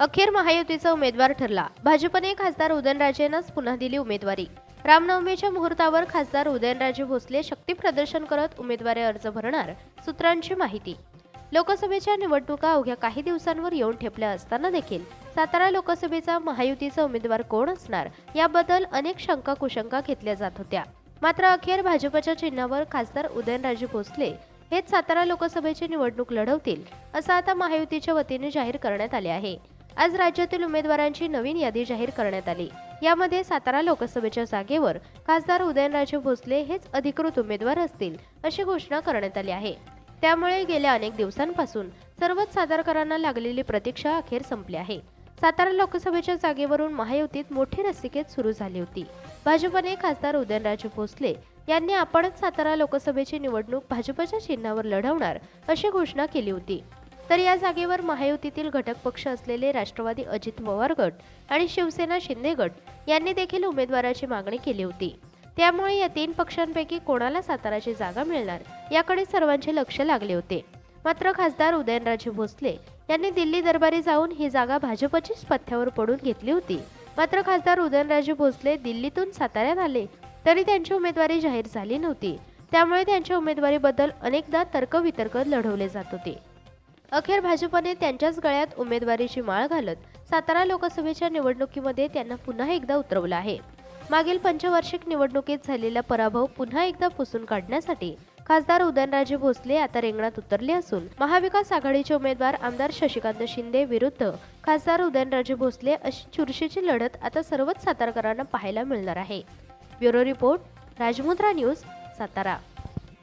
अखेर महायुतीचा उमेदवार ठरला। भाजपने खासदार उदयनराजेंनाच पुन्हा दिली उमेदवारी। रामनवमीच्या मुहूर्तावर खासदार उदयनराजे भोसले शक्ती प्रदर्शन करत उमेदवारी अर्ज भरणार, सूत्रांची माहिती। लोकसभेच्या निवडणुका अवघ्या काही दिवसांवर येऊन ठेपल्या असताना देखील सातारा लोकसभेचा महायुतीचा उमेदवार कोण असणार याबद्दल अनेक शंका कुशंका घेतल्या जात होत्या। मात्र अखेर भाजपच्या चिन्हावर खासदार उदयनराजे भोसले हेच सातारा लोकसभेची निवडणूक लढवतील असं आता महायुतीच्या वतीने जाहीर करण्यात आले आहे। आज राज्यातील उमेदवारांची नवीन यादी जाहीर करण्यात आली। यामध्ये सातारा लोकसभेच्या जागेवर खासदार उदयनराजे भोसले हेच अधिकृत उमेदवार असतील अशी घोषणा करण्यात आली आहे। त्यामुळे गेल्या अनेक दिवसांपासून सर्वच सातारकरांना लागलेली प्रतीक्षा अखेर संपली आहे। सातारा लोकसभेच्या जागेवरून महायुतीत मोठी रस्सीखेच सुरू झाली होती। भाजपने खासदार उदयनराजे भोसले यांनी आपणच सातारा लोकसभेची निवडणूक भाजपच्या चिन्हावर लढवणार अशी घोषणा केली होती। तर या जागेवर महायुतीतील घटक पक्ष असलेले राष्ट्रवादी अजित पवार गट आणि शिवसेना शिंदे गट यांनी देखील उमेदवाराची मागणी केली होती। त्यामुळे या तीन पक्षांपैकी कोणाला साताराची जागा मिळणार याकडे सर्वांचे लक्ष लागले होते। मात्र खासदार उदयनराजे भोसले यांनी दिल्ली दरबारी जाऊन ही जागा भाजपचीच पथ्यावर पडून घेतली होती। मात्र खासदार उदयनराजे भोसले दिल्लीतून साताऱ्यात आले तरी त्यांची उमेदवारी जाहीर झाली नव्हती। त्यामुळे त्यांच्या उमेदवारीबद्दल अनेकदा तर्कवितर्क लढवले जात होते। अखेर भाजपने त्यांच्याच गळ्यात उमेदवारीची माळ घालत सातारा लोकसभेच्या निवडणुकीमध्ये त्यांना पुन्हा एकदा उतरवलं आहे। मागील पंचवार्षिक निवडणुकीत झालेला पराभव पुन्हा एकदा पुसून काढण्यासाठी खासदार उदयनराजे भोसले आता रिंगणात उतरले असून महाविकास आघाडीचे उमेदवार आमदार शशिकांत शिंदे विरुद्ध खासदार उदयनराजे भोसले अशी चुरशीची लढत आता सर्वच सातारकरांना पाहायला मिळणार आहे। Bureau report, Rajmudra news, Satara.